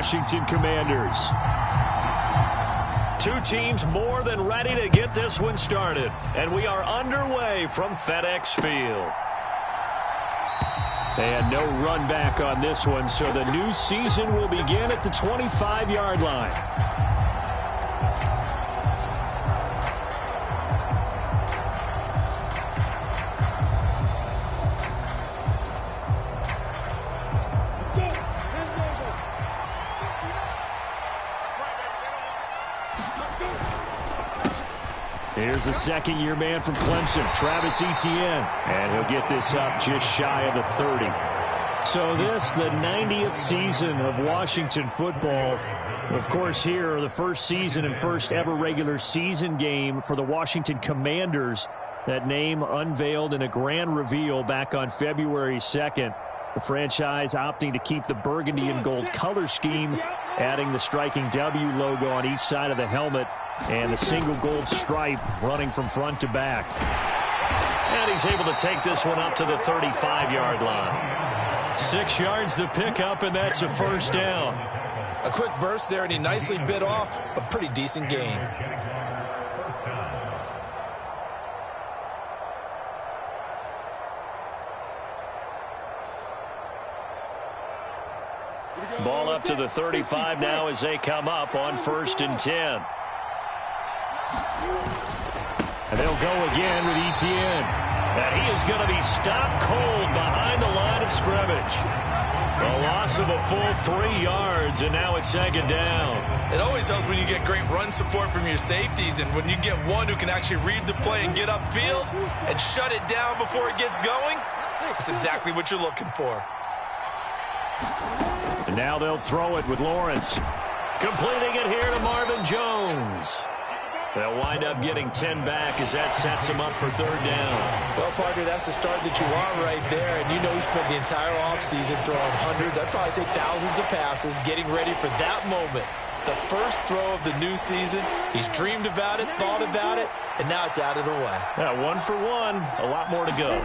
Washington Commanders. Two teams more than ready to get this one started. And we are underway from FedEx Field. And no run back on this one, so the new season will begin at the 25-yard line. Here's the second-year man from Clemson, Travis Etienne. And he'll get this up just shy of the 30. So this, the 90th season of Washington football. Of course, here, the first season and first ever regular season game for the Washington Commanders. That name unveiled in a grand reveal back on February 2nd. The franchise opting to keep the burgundy and gold color scheme, adding the striking W logo on each side of the helmet. And the single gold stripe running from front to back. And he's able to take this one up to the 35-yard line. 6 yards the pickup, and that's a first down. A quick burst there, and he nicely bit off a pretty decent gain. Ball up to the 35 now as they come up on 1st and 10. And they'll go again with Etienne. And he is going to be stopped cold behind the line of scrimmage. A loss of a full 3 yards, and now it's 2nd down. It always helps when you get great run support from your safeties, and when you get one who can actually read the play and get upfield and shut it down before it gets going, that's exactly what you're looking for. And now they'll throw it with Lawrence. Completing it here to Marvin Jones. They'll wind up getting 10 back as that sets him up for 3rd down. Well, partner, that's the start that you want right there. And you know he spent the entire offseason throwing hundreds, I'd probably say thousands of passes, getting ready for that moment. The first throw of the new season. He's dreamed about it, thought about it, and now it's out of the way. Yeah, 1 for 1. A lot more to go.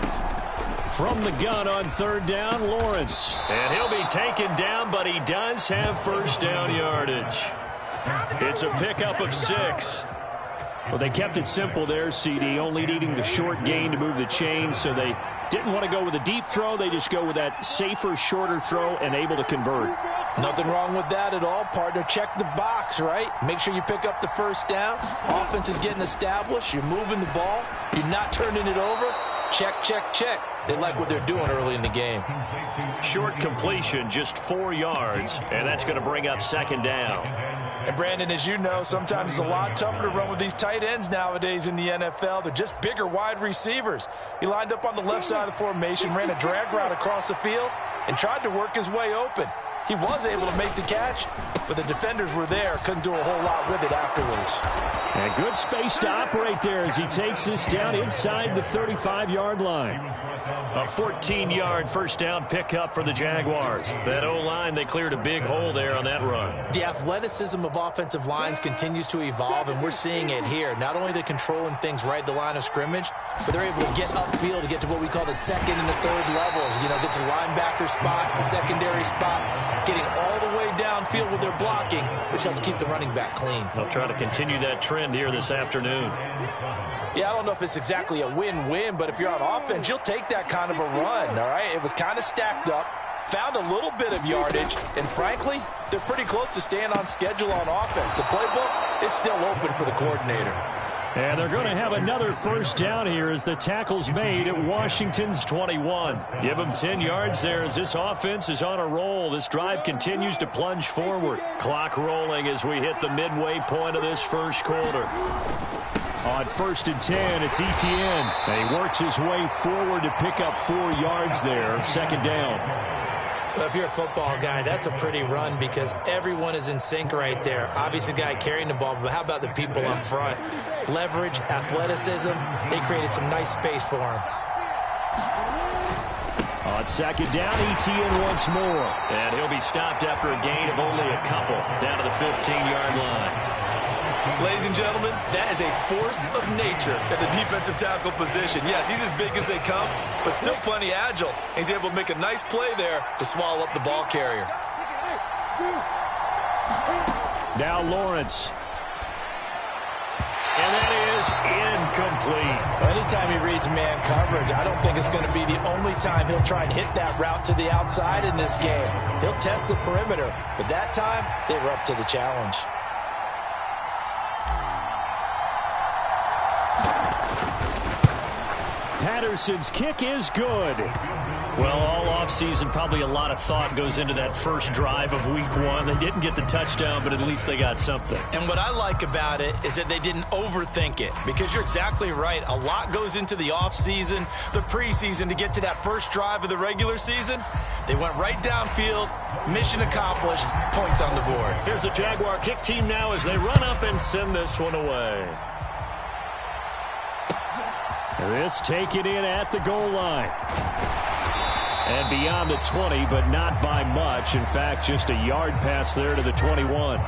From the gun on 3rd down, Lawrence. And he'll be taken down, but he does have first down yardage. It's a pickup of 6. Well, they kept it simple there, CD, only needing the short gain to move the chain, so they didn't want to go with a deep throw. They just go with that safer, shorter throw and able to convert. Nothing wrong with that at all, partner. Check the box, right? Make sure you pick up the first down. Offense is getting established. You're moving the ball. You're not turning it over. Check, check, check. They like what they're doing early in the game. Short completion, just 4 yards, and that's going to bring up 2nd down. And, Brandon, as you know, sometimes it's a lot tougher to run with these tight ends nowadays in the NFL. They're just bigger wide receivers. He lined up on the left side of the formation, ran a drag route across the field, and tried to work his way open. He was able to make the catch, but the defenders were there. Couldn't do a whole lot with it afterwards. And good space to operate there as he takes this down inside the 35-yard line. A 14-yard first down pickup for the Jaguars. That O-line, they cleared a big hole there on that run. The athleticism of offensive lines continues to evolve, and we're seeing it here. Not only they're controlling things right at the line of scrimmage, but they're able to get upfield to get to what we call the 2nd and the 3rd levels. You know, get to the linebacker spot, the secondary spot, getting all the way downfield with their blocking, which helps keep the running back clean. They'll try to continue that trend here this afternoon. Yeah, I don't know if it's exactly a win-win, but if you're on offense, you'll take that kind of a run, all right? It was kind of stacked up, found a little bit of yardage, and frankly, they're pretty close to staying on schedule on offense. The playbook is still open for the coordinator. And they're going to have another first down here as the tackle's made at Washington's 21. Give them 10 yards there as this offense is on a roll. This drive continues to plunge forward. Clock rolling as we hit the midway point of this first quarter. On 1st and 10, it's Etienne. And he works his way forward to pick up 4 yards there. 2nd down. Well, if you're a football guy, that's a pretty run because everyone is in sync right there. Obviously, the guy carrying the ball, but how about the people up front? Leverage, athleticism, they created some nice space for him. On 2nd down, Etienne once more. And he'll be stopped after a gain of only a couple down to the 15-yard line. Ladies and gentlemen, that is a force of nature at the defensive tackle position. Yes, he's as big as they come, but still plenty agile. He's able to make a nice play there to swallow up the ball carrier. Now Lawrence. And that is incomplete. Anytime he reads man coverage, I don't think it's going to be the only time he'll try and hit that route to the outside in this game. He'll test the perimeter, but that time they were up to the challenge. Patterson's kick is good. Well, all offseason, probably a lot of thought goes into that first drive of week one. They didn't get the touchdown, but at least they got something. And what I like about it is that they didn't overthink it, because you're exactly right. A lot goes into the offseason, the preseason, to get to that first drive of the regular season. They went right downfield, mission accomplished, points on the board. Here's the Jaguar kick team now as they run up and send this one away. This taken in at the goal line. And beyond the 20, but not by much. In fact, just a yard pass there to the 21.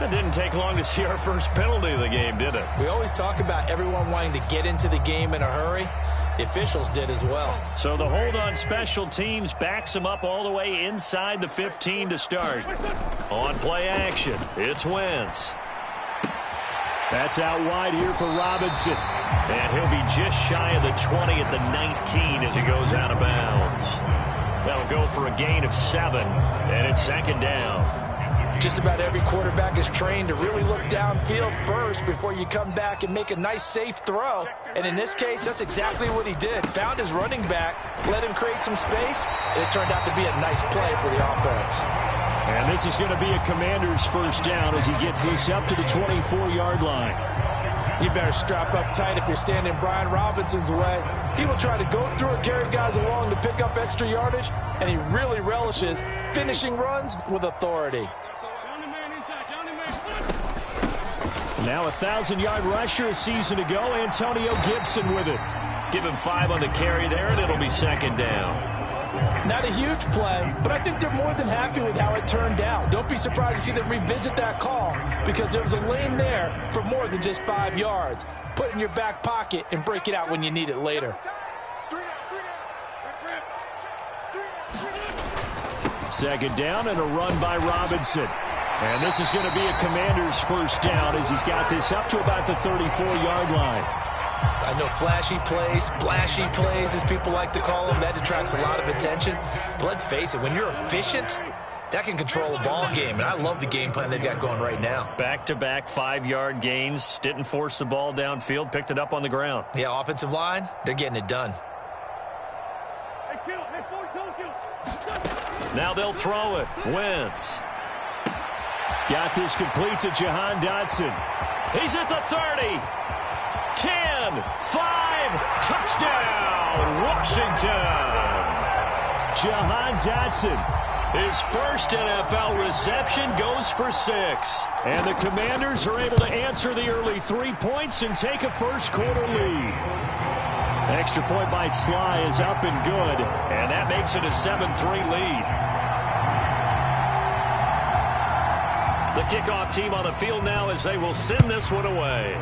It didn't take long to see our first penalty of the game, did it? We always talk about everyone wanting to get into the game in a hurry. The officials did as well. So the hold on special teams backs them up all the way inside the 15 to start. On play action, it's Wentz. That's out wide here for Robinson. And he'll be just shy of the 20 at the 19 as he goes out of bounds. That'll go for a gain of 7, and it's second down. Just about every quarterback is trained to really look downfield first before you come back and make a nice, safe throw. And in this case, that's exactly what he did. Found his running back, let him create some space, and it turned out to be a nice play for the offense. And this is going to be a Commander's first down as he gets this up to the 24-yard line. You better strap up tight if you're standing Brian Robinson's way. He will try to go through and carry guys along to pick up extra yardage, and he really relishes finishing runs with authority. Now a 1,000-yard rusher a season ago, Antonio Gibson with it. Give him 5 on the carry there, and it'll be second down. Not a huge play, but I think they're more than happy with how it turned out. Don't be surprised to see them revisit that call, because there was a lane there for more than just 5 yards. Put it in your back pocket and break it out when you need it later. Second down and a run by Robinson. And this is going to be a Commander's first down as he's got this up to about the 34-yard line. I know flashy plays, splashy plays, as people like to call them, that attracts a lot of attention. But let's face it, when you're efficient, that can control a ball game. And I love the game plan they've got going right now. Back-to-back 5-yard gains. Didn't force the ball downfield. Picked it up on the ground. Yeah, offensive line, they're getting it done. Now they'll throw it. Wentz. Got this complete to Jahan Dotson. He's at the 30. 10, 5, touchdown, Washington. Jahan Dotson, his first NFL reception, goes for 6. And the Commanders are able to answer the early 3 points and take a first-quarter lead. Extra point by Sly is up and good, and that makes it a 7-3 lead. The kickoff team on the field now as they will send this one away.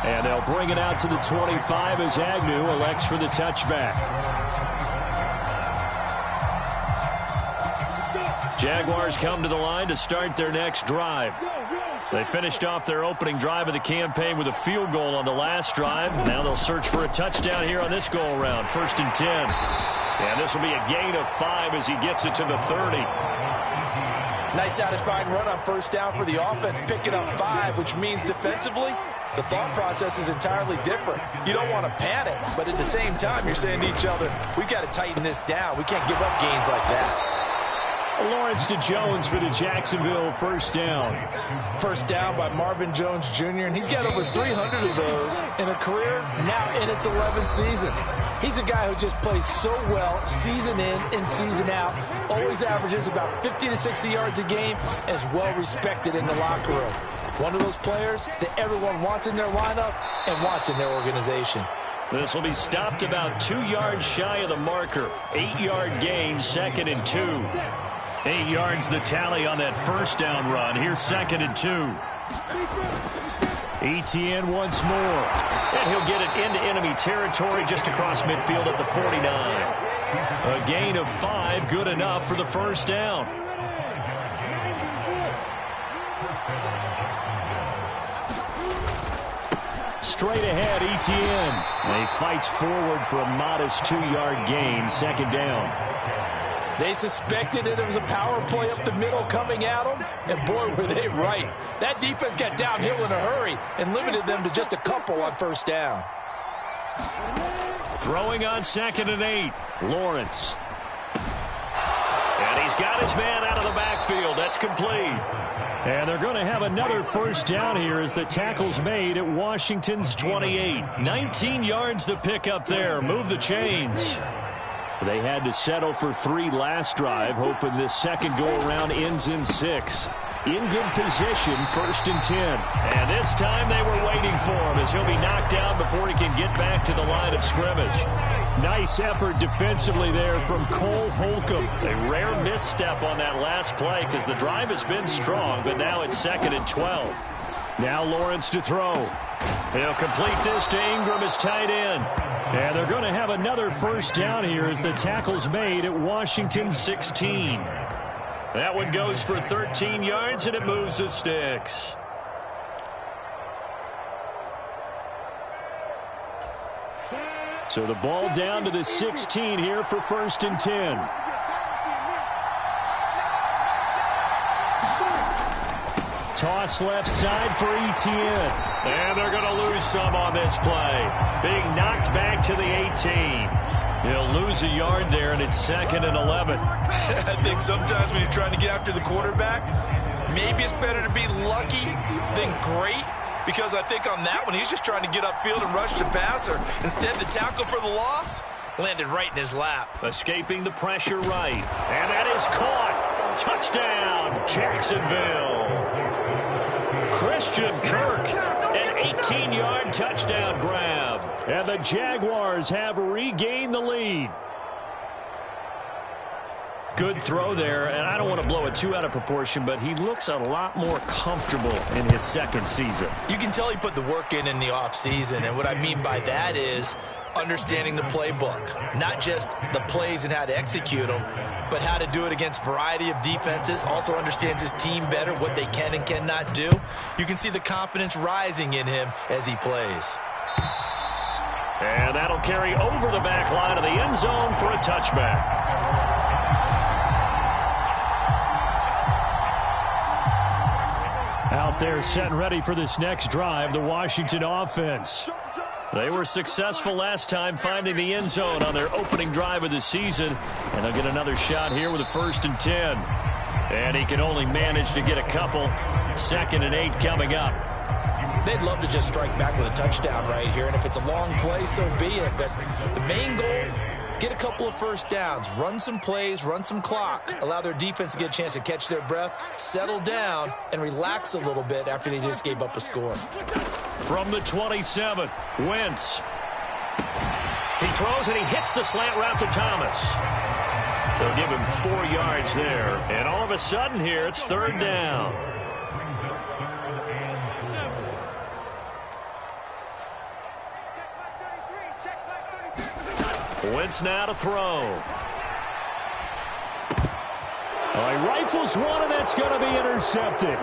And they'll bring it out to the 25 as Agnew elects for the touchback. Jaguars come to the line to start their next drive. They finished off their opening drive of the campaign with a field goal on the last drive. Now they'll search for a touchdown here on this go-around. 1st and 10. And this will be a gain of 5 as he gets it to the 30. Nice satisfying run on first down for the offense, picking up 5, which means defensively, the thought process is entirely different. You don't want to panic, but at the same time, you're saying to each other, we've got to tighten this down. We can't give up gains like that. Lawrence to Jones for the Jacksonville first down. First down by Marvin Jones Jr., and he's got over 300 of those in a career now in its 11th season. He's a guy who just plays so well season in and season out, always averages about 50 to 60 yards a game, and is well respected in the locker room. One of those players that everyone wants in their lineup and wants in their organization. This will be stopped about 2 yards shy of the marker. 8-yard gain, 2nd and 2. 8 yards the tally on that first down run. Here's 2nd and 2. Etienne once more. And he'll get it into enemy territory just across midfield at the 49. A gain of 5, good enough for the first down. Straight ahead, Etienne. And he fights forward for a modest 2-yard gain, second down. They suspected that it was a power play up the middle coming at them, and boy, were they right. That defense got downhill in a hurry and limited them to just a couple on first down. Throwing on 2nd and 8, Lawrence. And he's got his man out of the backfield. That's complete. And they're going to have another first down here as the tackle's made at Washington's 28. 19 yards to pick up there. Move the chains. They had to settle for 3 last drive, hoping this second go-around ends in 6. In good position, 1st and 10. And this time they were waiting for him as he'll be knocked down before he can get back to the line of scrimmage. Nice effort defensively there from Cole Holcomb. A rare misstep on that last play because the drive has been strong, but now it's 2nd and 12. Now Lawrence to throw. He'll complete this to Ingram as tight end. And they're going to have another first down here as the tackle's made at Washington 16. That one goes for 13 yards, and it moves the sticks. So the ball down to the 16 here for 1st and 10. Toss left side for Etienne. And they're going to lose some on this play. Being knocked back to the 18. He'll lose a yard there, and it's 2nd and 11. I think sometimes when you're trying to get after the quarterback, maybe it's better to be lucky than great. Because I think on that one, he's just trying to get upfield and rush the passer. Instead, the tackle for the loss landed right in his lap. Escaping the pressure right. And that is caught. Touchdown, Jacksonville. Christian Kirk, an 18-yard touchdown grab. And the Jaguars have regained the lead. Good throw there, and I don't want to blow it too out of proportion, but he looks a lot more comfortable in his second season. You can tell he put the work in the offseason, and what I mean by that is understanding the playbook. Not just the plays and how to execute them, but how to do it against a variety of defenses. Also understands his team better, what they can and cannot do. You can see the confidence rising in him as he plays. And that'll carry over the back line of the end zone for a touchback. Out there set and ready for this next drive, the Washington offense. They were successful last time finding the end zone on their opening drive of the season. And they'll get another shot here with a 1st and 10. And he can only manage to get a couple. 2nd and 8 coming up. They'd love to just strike back with a touchdown right here. And if it's a long play, so be it. But the main goal, get a couple of first downs, run some plays, run some clock, allow their defense to get a chance to catch their breath, settle down, and relax a little bit after they just gave up a score. From the 27, Wentz. He throws and he hits the slant route to Thomas. They'll give him 4 yards there. And all of a sudden here, it's 3rd down. Wentz now to throw. He rifles one, and that's going to be intercepted.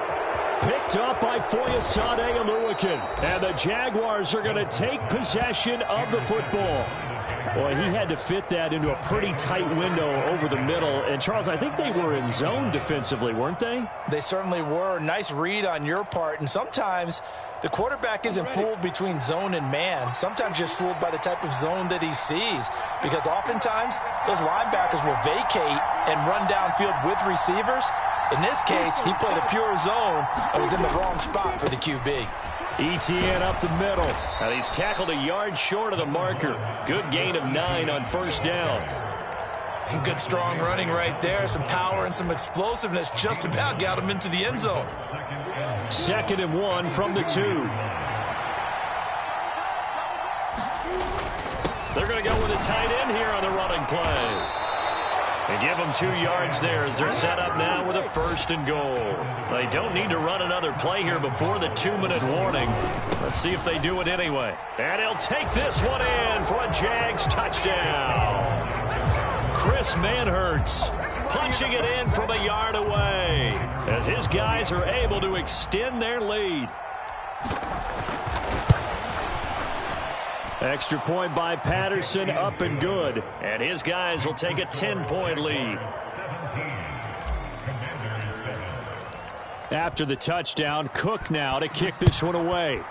Picked up by Foyesade Oluwakin. And the Jaguars are going to take possession of the football. Boy, he had to fit that into a pretty tight window over the middle. And, Charles, I think they were in zone defensively, weren't they? They certainly were. Nice read on your part. And sometimes the quarterback isn't fooled between zone and man. Sometimes just fooled by the type of zone that he sees. Because oftentimes those linebackers will vacate and run downfield with receivers. In this case, he played a pure zone and was in the wrong spot for the QB. Etienne up the middle. And he's tackled a yard short of the marker. Good gain of 9 on 1st down. Some good strong running right there. Some power and some explosiveness just about got him into the end zone. 2nd and 1 from the 2. They're going to go with a tight end here on the running play. They give them 2 yards there as they're set up now with a 1st and goal. They don't need to run another play here before the 2-minute warning. Let's see if they do it anyway. And he'll take this one in for a Jags touchdown. Chris Manhertz punching it in from a yard away as his guys are able to extend their lead. Extra point by Patterson, up and good. And his guys will take a 10-point lead. After the touchdown, Cook now to kick this one away.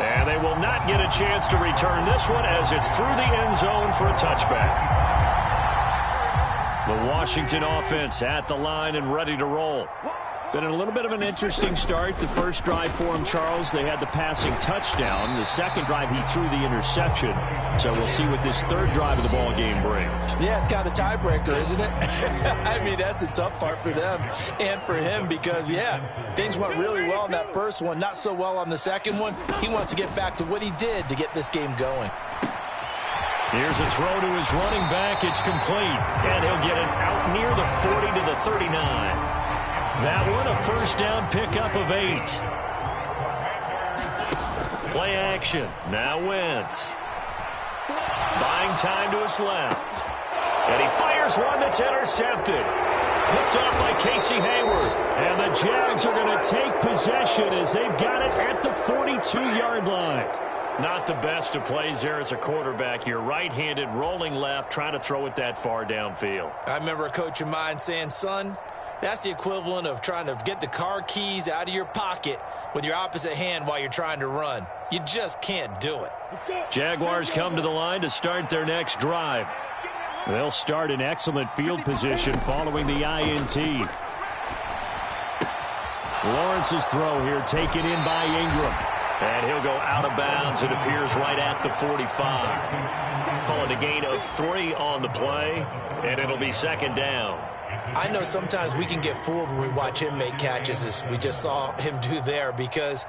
And they will not get a chance to return this one as it's through the end zone for a touchback. The Washington offense at the line and ready to roll. Been a little bit of an interesting start. The first drive for him, Charles, they had the passing touchdown. The second drive, he threw the interception. So we'll see what this third drive of the ball game brings. Yeah, it's kind of a tiebreaker, isn't it? I mean, that's the tough part for them and for him because, yeah, things went really well in that first one, not so well on the second one. He wants to get back to what he did to get this game going. Here's a throw to his running back. It's complete. And he'll get it out near the 40 to the 39. That one a first down pickup of 8. Play action. Now Wentz. Buying time to his left. And he fires one that's intercepted. Picked off by Casey Hayward. And the Jags are going to take possession as they've got it at the 42-yard line. Not the best of plays there as a quarterback. You're right-handed, rolling left, trying to throw it that far downfield. I remember a coach of mine saying, son, that's the equivalent of trying to get the car keys out of your pocket with your opposite hand while you're trying to run. You just can't do it. Jaguars come to the line to start their next drive. They'll start in excellent field position following the INT. Lawrence's throw here taken in by Ingram. And he'll go out of bounds, it appears, right at the 45. Call it a gain of 3 on the play, and it'll be second down. I know sometimes we can get fooled when we watch him make catches, as we just saw him do there, because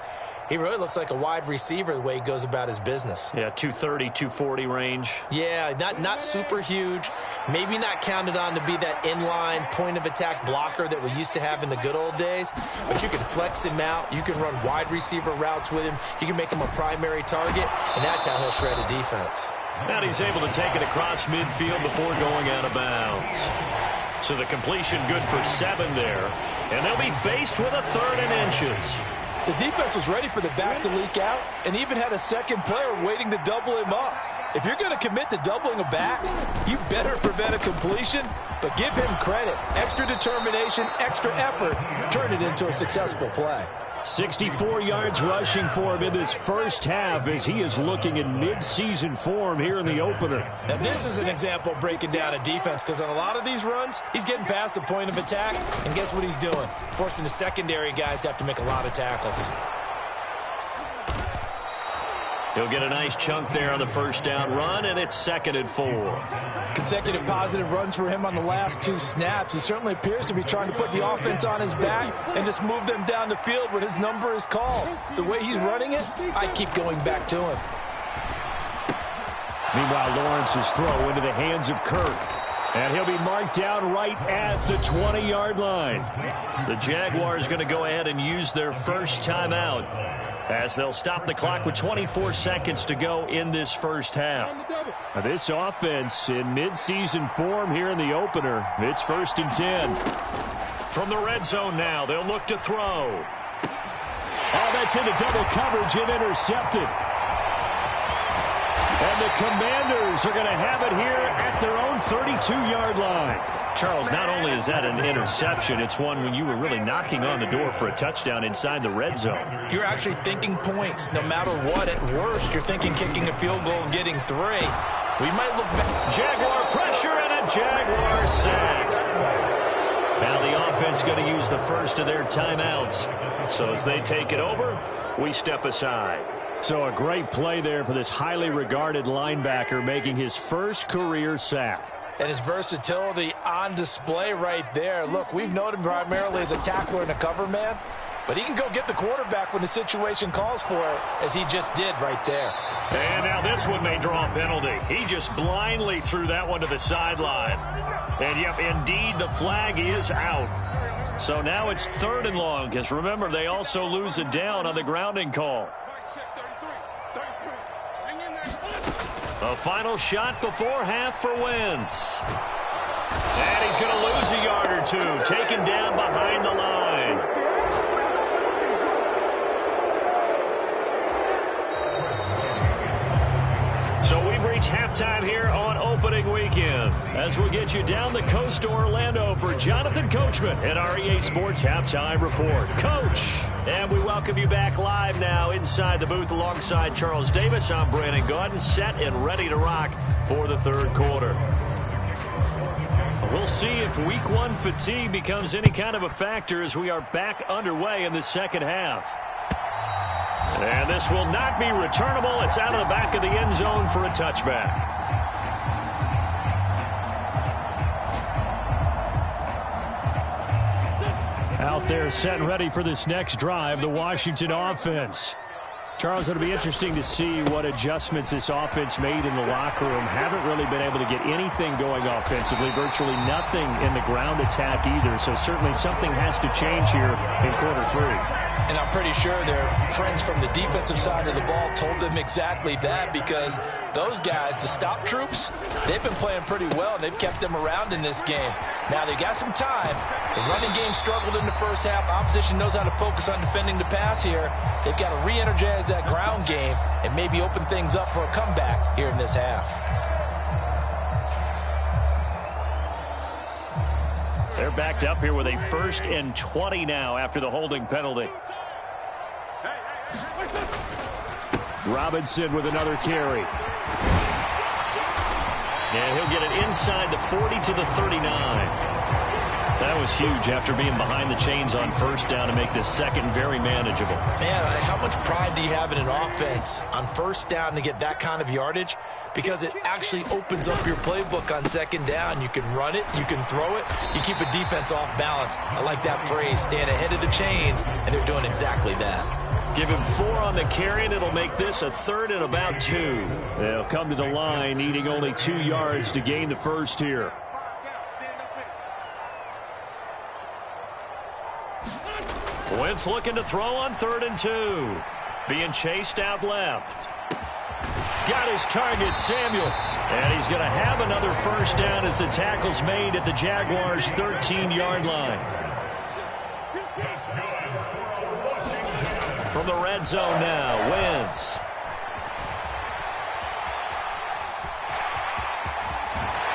he really looks like a wide receiver the way he goes about his business. Yeah, 230, 240 range. Yeah, not super huge. Maybe not counted on to be that inline point-of-attack blocker that we used to have in the good old days. But you can flex him out. You can run wide receiver routes with him. You can make him a primary target, and that's how he'll shred a defense. And he's able to take it across midfield before going out of bounds. So the completion good for 7 there. And they'll be faced with a 3rd and inches. The defense was ready for the back to leak out and even had a second player waiting to double him up. If you're going to commit to doubling a back, you better prevent a completion, but give him credit. Extra determination, extra effort, turn it into a successful play. 64 yards rushing for him in this first half as he is looking in mid-season form here in the opener. Now this is an example of breaking down a defense because on a lot of these runs, he's getting past the point of attack, and guess what he's doing? Forcing the secondary guys to have to make a lot of tackles. He'll get a nice chunk there on the first down run, and it's 2nd and 4. Consecutive positive runs for him on the last 2 snaps. He certainly appears to be trying to put the offense on his back and just move them down the field when his number is called. The way he's running it, I keep going back to him. Meanwhile, Lawrence's throw into the hands of Kirk. And he'll be marked down right at the 20-yard line. The Jaguars going to go ahead and use their first timeout as they'll stop the clock with 24 seconds to go in this first half. Now this offense in mid-season form here in the opener. It's 1st and 10. From the red zone now, they'll look to throw. Oh, that's into double coverage and intercepted. And the Commanders are going to have it here at their own 32-yard line. Charles, not only is that an interception, it's one when you were really knocking on the door for a touchdown inside the red zone. You're actually thinking points. No matter what, at worst, you're thinking kicking a field goal and getting 3. We might look back. Jaguar pressure and a Jaguar sack. Now the offense going to use the first of their timeouts. So as they take it over, we step aside. So a great play there for this highly regarded linebacker making his first career sack. And his versatility on display right there. Look, we've known him primarily as a tackler and a cover man, but he can go get the quarterback when the situation calls for it, as he just did right there. And now this one may draw a penalty. He just blindly threw that one to the sideline. And, yep, indeed, the flag is out. So now it's 3rd and long, because remember, they also lose a down on the grounding call. A final shot before half for Wentz. And he's going to lose a yard or two, taken down behind the line. So we've reached halftime here on opening weekend. As we'll get you down the coast to Orlando for Jonathan Coachman at our EA Sports Halftime Report. Coach! And we welcome you back live now inside the booth alongside Charles Davis. I'm Brandon Gaudin, set and ready to rock for the third quarter. We'll see if week one fatigue becomes any kind of a factor as we are back underway in the second half. And this will not be returnable. It's out of the back of the end zone for a touchback. Out there set and ready for this next drive, the Washington offense. Charles, it'll be interesting to see what adjustments this offense made in the locker room. Haven't really been able to get anything going offensively, virtually nothing in the ground attack either. So certainly something has to change here in quarter three. And I'm pretty sure their friends from the defensive side of the ball told them exactly that, because those guys, the stop troops, they've been playing pretty well, and they've kept them around in this game. Now, they got some time. The running game struggled in the first half. Opposition knows how to focus on defending the pass here. They've got to re-energize that ground game and maybe open things up for a comeback here in this half. They're backed up here with a 1st and 20 now after the holding penalty. Robinson with another carry. And he'll get it inside the 40 to the 39. That was huge after being behind the chains on first down to make this second very manageable. Man, how much pride do you have in an offense on first down to get that kind of yardage? Because it actually opens up your playbook on second down. You can run it, you can throw it, you keep a defense off balance. I like that phrase, staying ahead of the chains, and they're doing exactly that. Give him 4 on the carry, and it'll make this a 3rd and about 2. They'll come to the line, needing only 2 yards to gain the first here. Wentz looking to throw on 3rd and 2. Being chased out left. Got his target, Samuel. And he's going to have another first down as the tackle's made at the Jaguars' 13-yard line. From the red zone now, Wentz.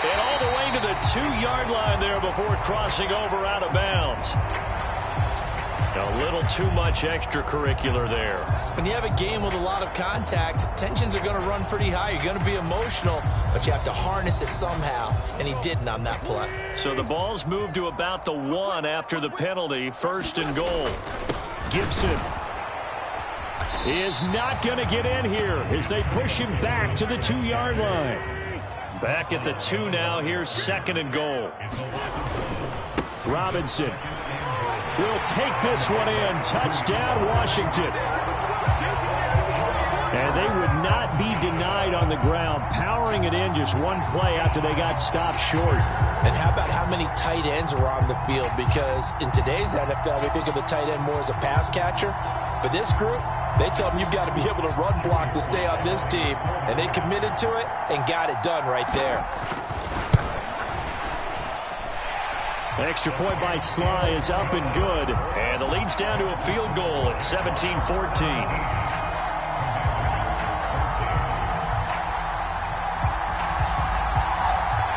And all the way to the 2-yard line there before crossing over out of bounds. A little too much extracurricular there. When you have a game with a lot of contact, tensions are going to run pretty high. You're going to be emotional, but you have to harness it somehow, and he didn't on that play. So the ball's moved to about the 1 after the penalty, 1st and goal. Gibson is not going to get in here as they push him back to the 2-yard line. Back at the 2 now. Here's 2nd and goal. Robinson will take this one in. Touchdown, Washington. And they would not be denied on the ground, powering it in just one play after they got stopped short. And how about how many tight ends are on the field? Because in today's NFL, we think of the tight end more as a pass catcher. But this group, they tell them you've got to be able to run block to stay on this team. And they committed to it and got it done right there. Extra point by Sly is up and good. And the lead's down to a field goal at 17-14.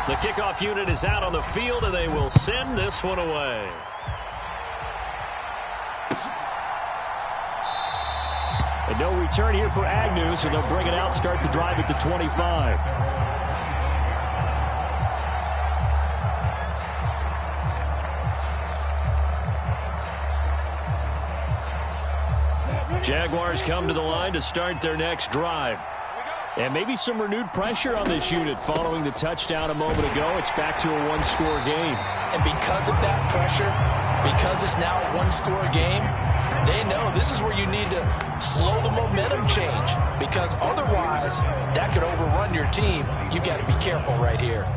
The kickoff unit is out on the field, and they will send this one away. And no return here for Agnew, so they'll bring it out, start the drive at the 25. Jaguars come to the line to start their next drive. And maybe some renewed pressure on this unit following the touchdown a moment ago. It's back to a one-score game. And because of that pressure, because it's now a one-score game, they know this is where you need to slow the momentum change. Because otherwise, that could overrun your team. You've got to be careful right here.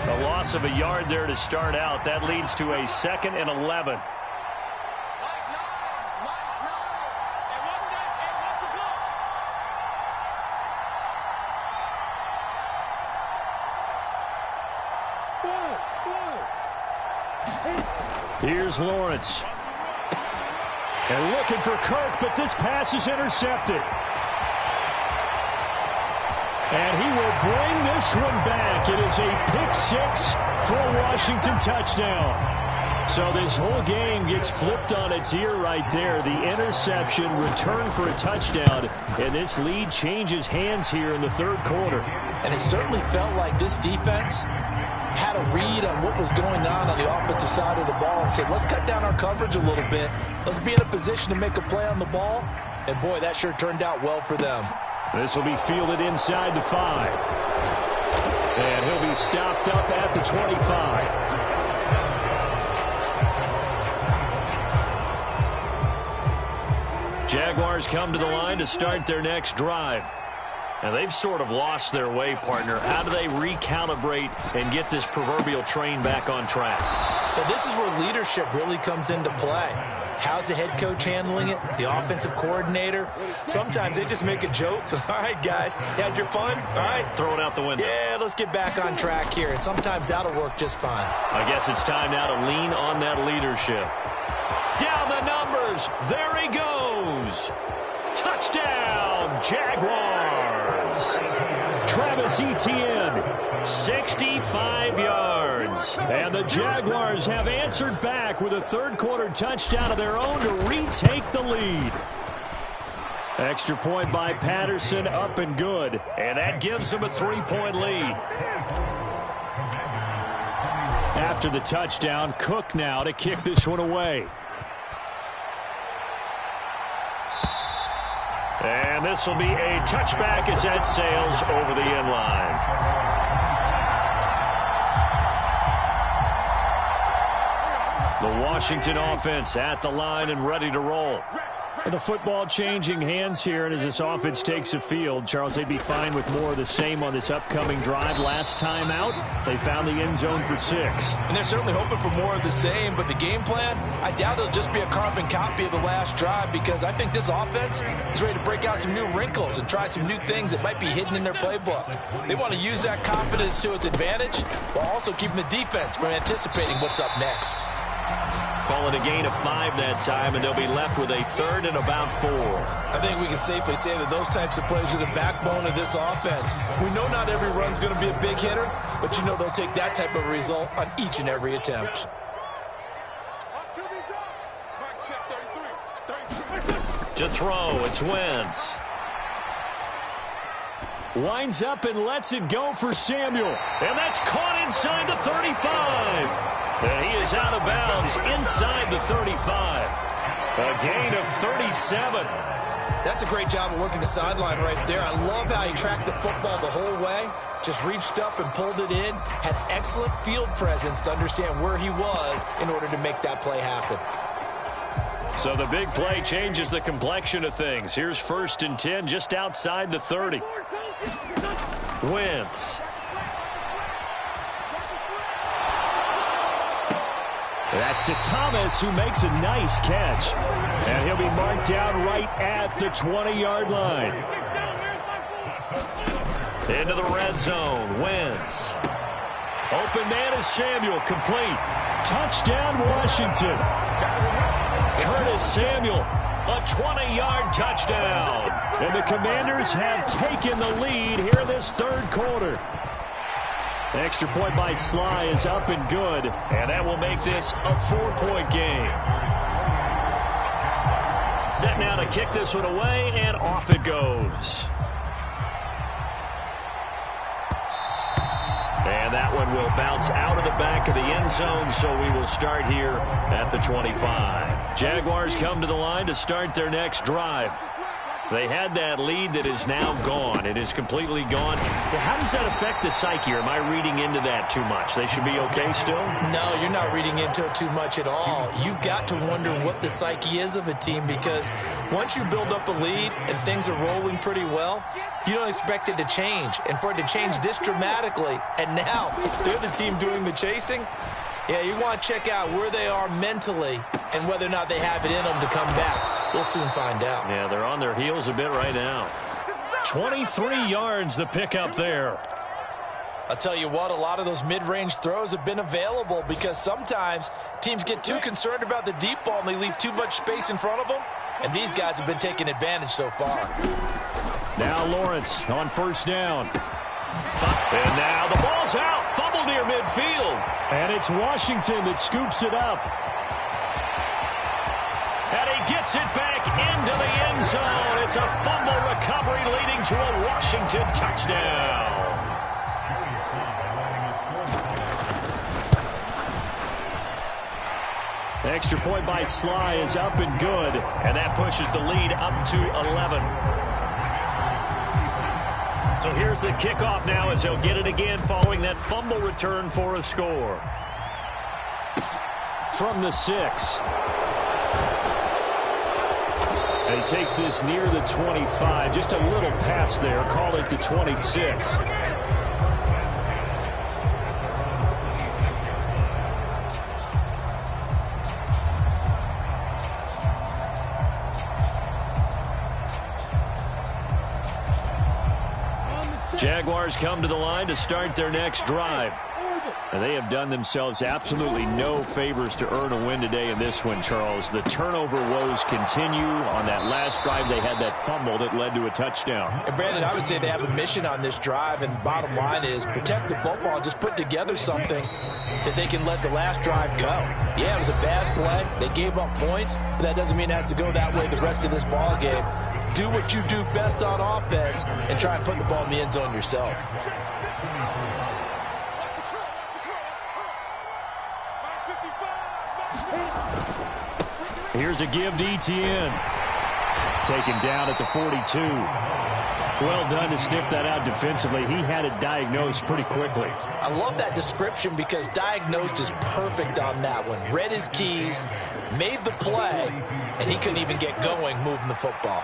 A loss of a yard there to start out. That leads to a 2nd and 11. Here's Lawrence. And looking for Kirk, but this pass is intercepted. And he will bring this one back. It is a pick-6 for a Washington touchdown. So this whole game gets flipped on its ear right there. The interception, return for a touchdown, and this lead changes hands here in the third quarter. And it certainly felt like this defense had a read on what was going on the offensive side of the ball and said, let's cut down our coverage a little bit. Let's be in a position to make a play on the ball. And, boy, that sure turned out well for them. This will be fielded inside the 5. And he'll be stopped up at the 25. Jaguars come to the line to start their next drive. And they've sort of lost their way, partner. How do they recalibrate and get this proverbial train back on track? Well, this is where leadership really comes into play. How's the head coach handling it? The offensive coordinator? Sometimes they just make a joke. All right, guys, you had your fun? All right. Throw it out the window. Yeah, let's get back on track here. And sometimes that'll work just fine. I guess it's time now to lean on that leadership. Down the numbers. There he goes. Touchdown, Jaguars. Travis Etienne, 65 yards. And the Jaguars have answered back with a third-quarter touchdown of their own to retake the lead. Extra point by Patterson, up and good. And that gives them a 3-point lead. After the touchdown, Cook now to kick this one away. And this will be a touchback as that sails over the end line. The Washington offense at the line and ready to roll. And the football changing hands here, and as this offense takes the field, Charles, they'd be fine with more of the same on this upcoming drive. Last time out, they found the end zone for 6. And they're certainly hoping for more of the same, but the game plan, I doubt it'll just be a carbon copy of the last drive, because I think this offense is ready to break out some new wrinkles and try some new things that might be hidden in their playbook. They want to use that confidence to its advantage while also keeping the defense from anticipating what's up next. Call it a gain of 5 that time, and they'll be left with a third and about 4. I think we can safely say that those types of plays are the backbone of this offense. We know not every run's going to be a big hitter, but you know they'll take that type of result on each and every attempt. To throw, it's Wentz. Winds up and lets it go for Samuel. And that's caught inside the 35. And he is out of bounds inside the 35. A gain of 37. That's a great job of working the sideline right there. I love how he tracked the football the whole way. Just reached up and pulled it in. Had excellent field presence to understand where he was in order to make that play happen. So the big play changes the complexion of things. Here's 1st and 10 just outside the 30. Wentz. That's to Thomas, who makes a nice catch. And he'll be marked down right at the 20-yard line. Into the red zone. Wentz. Open man is Samuel. Complete. Touchdown, Washington. Curtis Samuel. A 20-yard touchdown. And the Commanders have taken the lead here in this third quarter. The extra point by Sly is up and good. And that will make this a 4-point game. Set now to kick this one away, and off it goes. And that one will bounce out of the back of the end zone, so we will start here at the 25. Jaguars come to the line to start their next drive. They had that lead that is now gone. It is completely gone. How does that affect the psyche? Or am I reading into that too much? They should be okay still? No, you're not reading into it too much at all. You've got to wonder what the psyche is of a team, because once you build up a lead and things are rolling pretty well, you don't expect it to change. And for it to change this dramatically, and now they're the team doing the chasing, yeah, you want to check out where they are mentally and whether or not they have it in them to come back. We'll soon find out. Yeah, they're on their heels a bit right now. 23 yards the pickup there. I'll tell you what, a lot of those mid-range throws have been available because sometimes teams get too concerned about the deep ball and they leave too much space in front of them, and these guys have been taking advantage so far. Now Lawrence on first down. And now the ball's out. Fumble near midfield. And it's Washington that scoops it up. And he gets it back into the end zone. It's a fumble recovery leading to a Washington touchdown. The extra point by Sly is up and good. And that pushes the lead up to 11. So here's the kickoff now as they'll get it again following that fumble return for a score. From the 6. And he takes this near the 25. Just a little pass there. Call it the 26. Jaguars come to the line to start their next drive. And they have done themselves absolutely no favors to earn a win today in this one, Charles. The turnover woes continue. On that last drive, they had that fumble that led to a touchdown. And, Brandon, I would say they have a mission on this drive, and the bottom line is protect the football and just put together something that they can let the last drive go. Yeah, it was a bad play. They gave up points, but that doesn't mean it has to go that way the rest of this ball game. Do what you do best on offense and try and put the ball in the end zone yourself. Here's a give to Etienne. Taken down at the 42. Well done to sniff that out defensively. He had it diagnosed pretty quickly. I love that description because diagnosed is perfect on that one. Read his keys, made the play, and he couldn't even get going moving the football.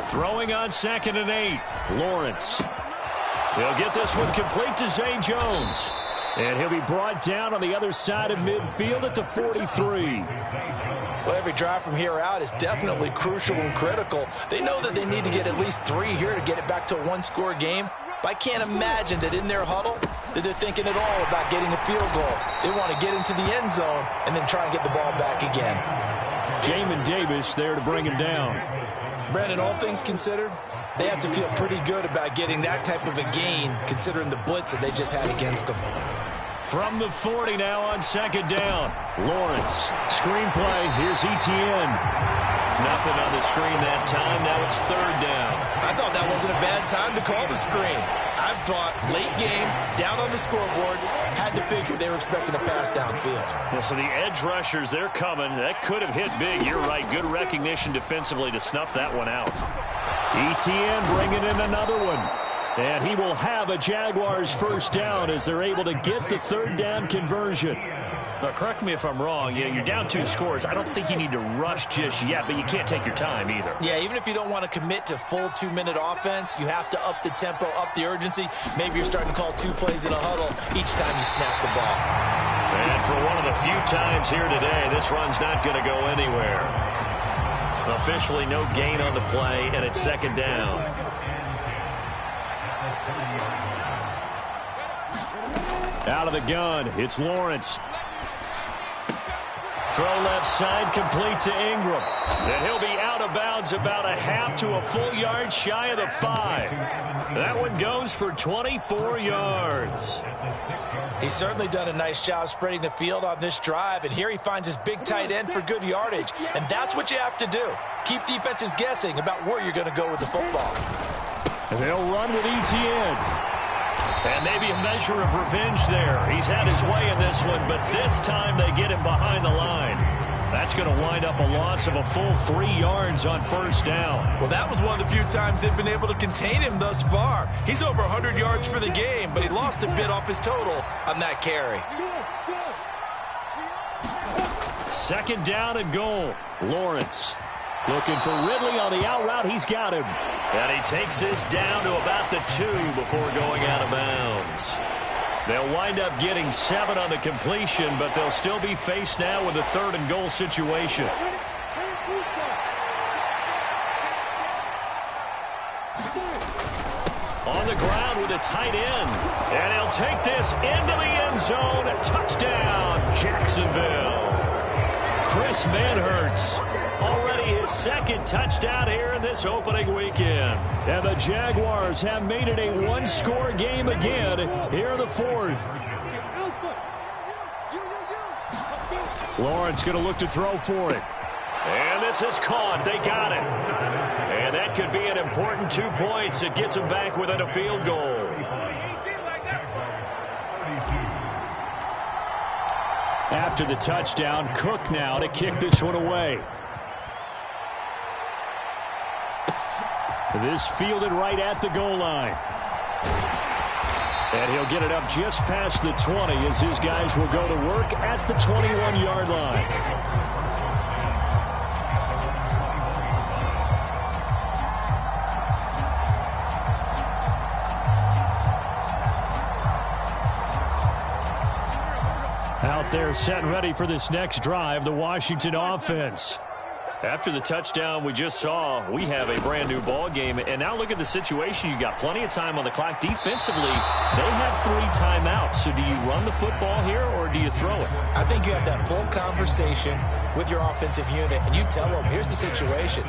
Throwing on 2nd and 8. Lawrence. He'll get this one complete to Zay Jones. And he'll be brought down on the other side of midfield at the 43. Well, every drive from here out is definitely crucial and critical. They know that they need to get at least 3 here to get it back to a one-score game. But I can't imagine that in their huddle that they're thinking at all about getting a field goal. They want to get into the end zone and then try and get the ball back again. Jamin Davis there to bring him down. Brandon, all things considered, they have to feel pretty good about getting that type of a gain considering the blitz that they just had against them. From the 40 now on 2nd down. Lawrence. Screenplay. Here's Etienne. Nothing on the screen that time. Now it's 3rd down. I thought that wasn't a bad time to call the screen. I thought late game, down on the scoreboard, had to figure they were expecting a pass downfield. Well, so the edge rushers, they're coming. That could have hit big. You're right. Good recognition defensively to snuff that one out. Etienne bringing in another one. And he will have a Jaguars first down as they're able to get the 3rd down conversion. Now, correct me if I'm wrong. Yeah, you're down 2 scores. I don't think you need to rush just yet, but you can't take your time either. Yeah, even if you don't want to commit to full 2-minute offense, you have to up the tempo, up the urgency. Maybe you're starting to call 2 plays in a huddle each time you snap the ball. And for one of the few times here today, this run's not going to go anywhere. Officially no gain on the play, and it's 2nd down. Out of the gun, it's Lawrence. Throw left side, complete to Ingram. And he'll be out of bounds about a half to a full yard shy of the 5. That one goes for 24 yards. He's certainly done a nice job spreading the field on this drive, and here he finds his big tight end for good yardage. And that's what you have to do. Keep defenses guessing about where you're going to go with the football. And they'll run with Etienne. And maybe a measure of revenge there. He's had his way in this one, but this time they get him behind the line. That's going to wind up a loss of a full 3 yards on 1st down. Well, that was one of the few times they've been able to contain him thus far. He's over 100 yards for the game, but he lost a bit off his total on that carry. 2nd down and goal. Lawrence looking for Ridley on the out route. He's got him. And he takes this down to about the 2 before going out of bounds. They'll wind up getting 7 on the completion, but they'll still be faced now with a 3rd and goal situation. On on the ground with a tight end. And he'll take this into the end zone. Touchdown, Jacksonville. Chris Manhertz, already his second touchdown here in this opening weekend. And the Jaguars have made it a one-score game again here in the fourth. Lawrence going to look to throw for it. And this is caught. They got it. And that could be an important 2 points. It gets them back within a field goal. After the touchdown, Cook now to kick this one away. This fielded right at the goal line. And he'll get it up just past the 20 as his guys will go to work at the 21-yard line. Out there set and ready for this next drive, the Washington offense. After the touchdown we just saw, we have a brand new ball game. And now look at the situation. You got plenty of time on the clock. Defensively, they have 3 timeouts. So do you run the football here or do you throw it? I think you have that full conversation with your offensive unit, and you tell them, here's the situation.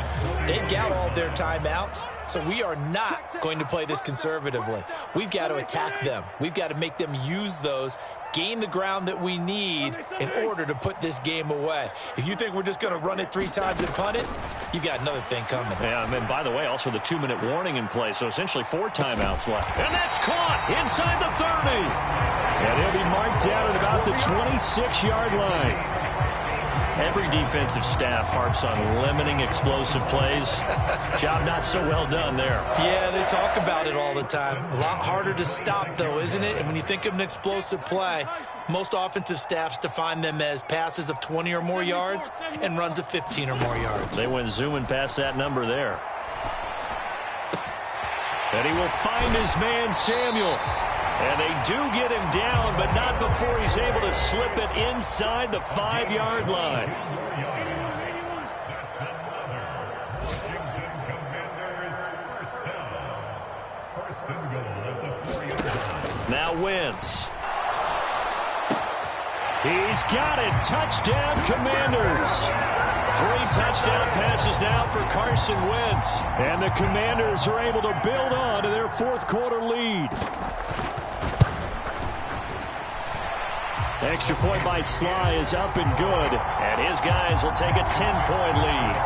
They got all their timeouts, so we are not going to play this conservatively. We've got to attack them. We've got to make them use those, gain the ground that we need in order to put this game away. If you think we're just going to run it 3 times and punt it, you got another thing coming. Yeah, and by the way, also the 2-minute warning in play, so essentially 4 timeouts left. And that's caught inside the 30. And he'll be marked down at about the 26-yard line. Every defensive staff harps on limiting explosive plays. Job not so well done there. Yeah, they talk about it all the time. A lot harder to stop, though, isn't it? And when you think of an explosive play, most offensive staffs define them as passes of 20 or more yards and runs of 15 or more yards. They went zooming past that number there. And he will find his man, Samuel. And they do get him down, but not before he's able to slip it inside the 5-yard line. Now Wentz. He's got it. Touchdown, Commanders. 3 touchdown passes now for Carson Wentz. And the Commanders are able to build on to their fourth-quarter lead. Extra point by Sly is up and good. And his guys will take a 10-point lead.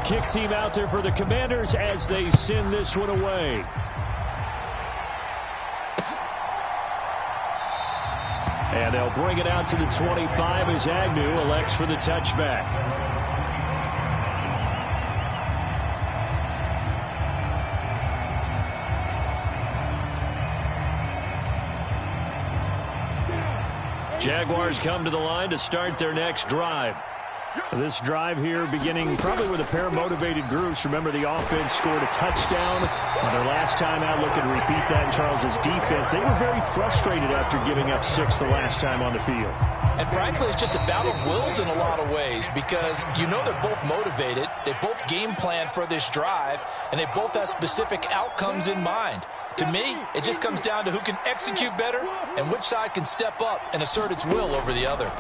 Kick team out there for the Commanders as they send this one away. And they'll bring it out to the 25 as Agnew elects for the touchback. Jaguars come to the line to start their next drive. This drive here beginning probably with a pair of motivated groups. Remember, the offense scored a touchdown on their last time out. Looking to repeat that in Charles's defense. They were very frustrated after giving up 6 the last time on the field. And frankly, it's just a battle of wills in a lot of ways because you know they're both motivated. They both game plan for this drive, and they both have specific outcomes in mind. To me, it just comes down to who can execute better and which side can step up and assert its will over the other.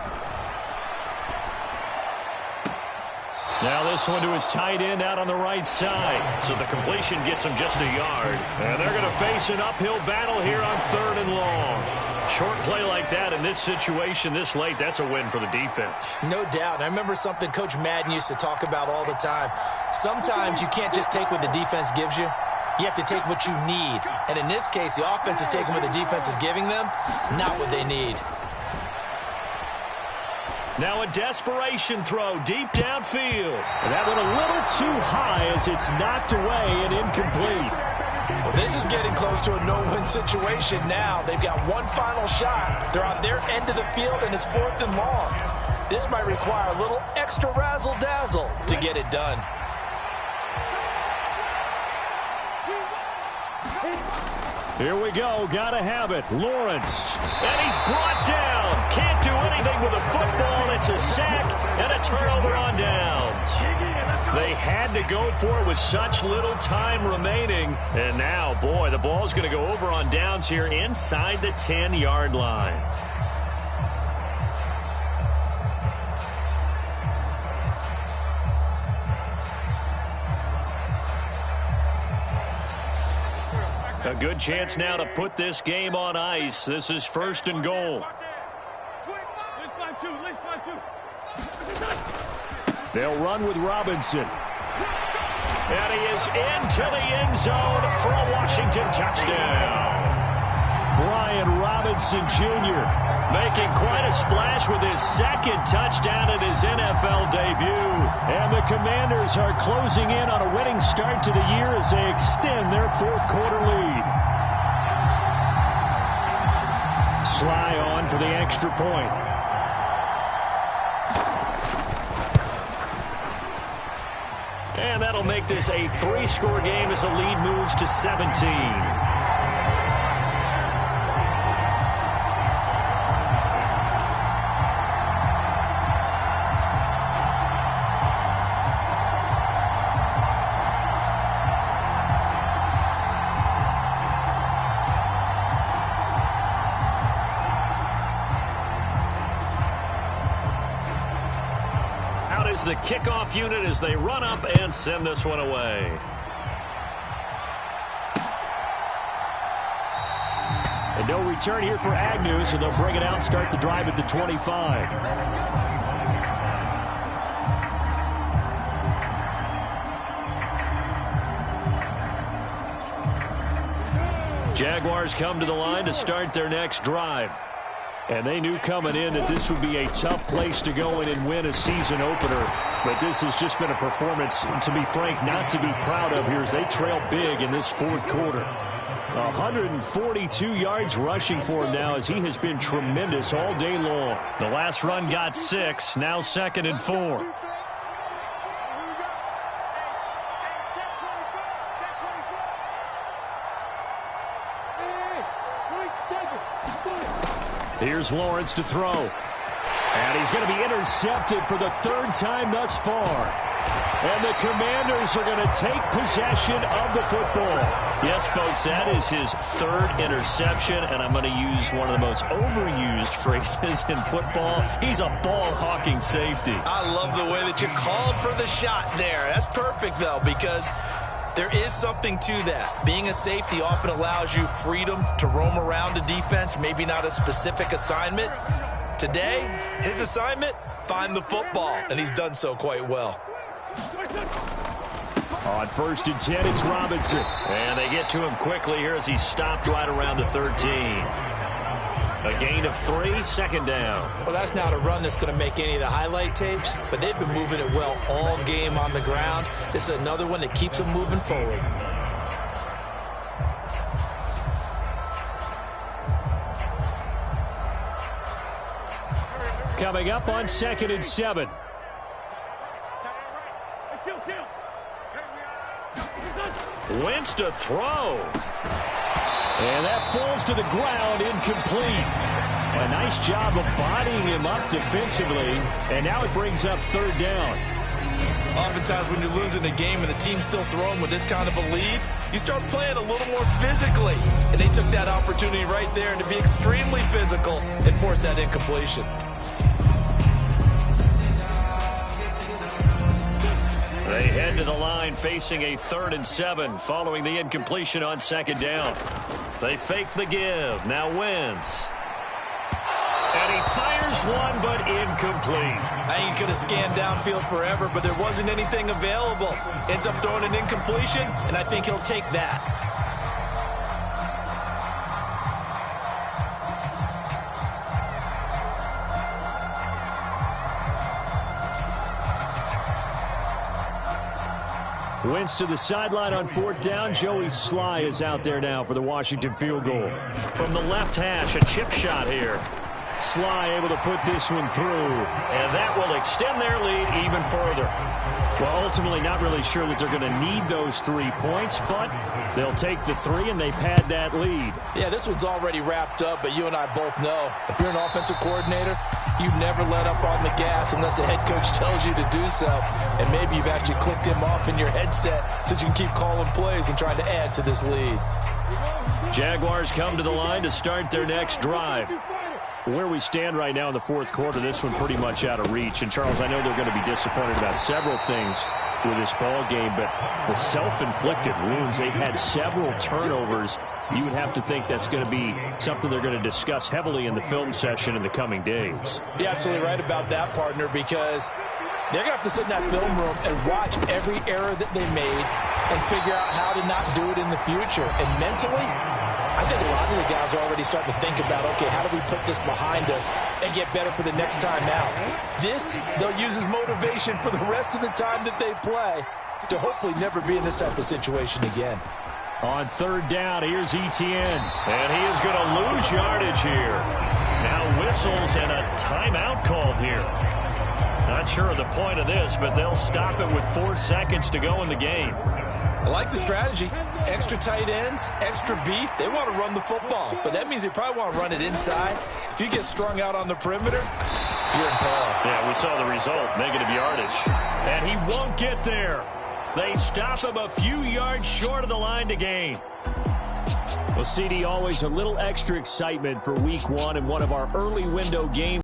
Now this one to his tight end out on the right side. So the completion gets him just a yard. And they're going to face an uphill battle here on 3rd and long. Short play like that in this situation this late, that's a win for the defense. No doubt. I remember something Coach Madden used to talk about all the time. Sometimes you can't just take what the defense gives you. You have to take what you need. And in this case, the offense is taking what the defense is giving them, not what they need. Now a desperation throw deep downfield. And that went a little too high as it's knocked away and incomplete. Well, this is getting close to a no-win situation now. They've got one final shot. They're on their end of the field, and it's 4th and long. This might require a little extra razzle-dazzle to get it done. Here we go. Gotta have it. Lawrence. And he's brought down. Can't do anything with the football. It's a sack and a turnover on downs. They had to go for it with such little time remaining. And now, boy, the ball's going to go over on downs here inside the 10-yard line. A good chance now to put this game on ice. This is 1st and goal. They'll run with Robinson. And he is into the end zone for a Washington touchdown. Brian Robinson Jr. making quite a splash with his 2nd touchdown in his NFL debut. And the Commanders are closing in on a winning start to the year as they extend their 4th quarter lead. Sly on for the extra point. And that'll make this a 3-score game as the lead moves to 17. The kickoff unit as they run up and send this one away. And no return here for Agnew, so they'll bring it out and start the drive at the 25. Jaguars come to the line to start their next drive. And they knew coming in that this would be a tough place to go in and win a season opener. But this has just been a performance, to be frank, not to be proud of here as they trail big in this 4th quarter. 142 yards rushing for him now as he has been tremendous all day long. The last run got 6, now 2nd and 4. Here's Lawrence to throw. And he's going to be intercepted for the 3rd time thus far. And the Commanders are going to take possession of the football. Yes, folks, that is his 3rd interception, and I'm going to use one of the most overused phrases in football. He's a ball-hawking safety. I love the way that you called for the shot there. That's perfect, though, because there is something to that. Being a safety often allows you freedom to roam around a defense, maybe not a specific assignment. Today, his assignment, find the football, and he's done so quite well. On 1st and 10, it's Robinson. And they get to him quickly here as he's stopped right around the 13. A gain of 3, 2nd down. Well, that's not a run that's going to make any of the highlight tapes, but they've been moving it well all game on the ground. This is another one that keeps them moving forward. Coming up on 2nd and 7. Wentz to throw. And that falls to the ground, incomplete. A nice job of bodying him up defensively. And now it brings up 3rd down. Oftentimes when you're losing a game and the team's still throwing with this kind of a lead, you start playing a little more physically. And they took that opportunity right there to be extremely physical and force that incompletion. They head to the line facing a 3rd and 7 following the incompletion on 2nd down. They fake the give. Now Wentz. And he fires one, but incomplete. I think he could have scanned downfield forever, but there wasn't anything available. Ends up throwing an incompletion, and I think he'll take that. Wentz to the sideline on 4th down. Joey Sly is out there now for the Washington field goal. From the left hash, a chip shot here. Sly able to put this one through. And that will extend their lead even further. Well, ultimately not really sure that they're going to need those 3 points, but they'll take the 3 and they pad that lead. Yeah, this one's already wrapped up, but you and I both know if you're an offensive coordinator, you never let up on the gas unless the head coach tells you to do so. And maybe you've actually clicked him off in your headset so you can keep calling plays and trying to add to this lead. Jaguars come to the line to start their next drive. Where we stand right now in the fourth quarter, this one pretty much out of reach. And, Charles, I know they're going to be disappointed about several things with this ball game, but the self-inflicted wounds, they've had several turnovers. You would have to think that's going to be something they're going to discuss heavily in the film session in the coming days. You're absolutely right about that, partner, because they're going to have to sit in that film room and watch every error that they made and figure out how to not do it in the future. And mentally, I think a lot of the guys are already starting to think about, okay, how do we put this behind us and get better for the next time out? This, they'll use as motivation for the rest of the time that they play to hopefully never be in this type of situation again. On third down, here's Etienne. And he is going to lose yardage here. Now whistles and a timeout called here. Not sure of the point of this, but they'll stop it with 4 seconds to go in the game. I like the strategy. Extra tight ends, extra beef. They want to run the football, but that means they probably want to run it inside. If you get strung out on the perimeter, you're in peril. Yeah, we saw the result, negative yardage. And he won't get there. They stop him a few yards short of the line to gain. Well, CD, always a little extra excitement for week 1 and one of our early window games.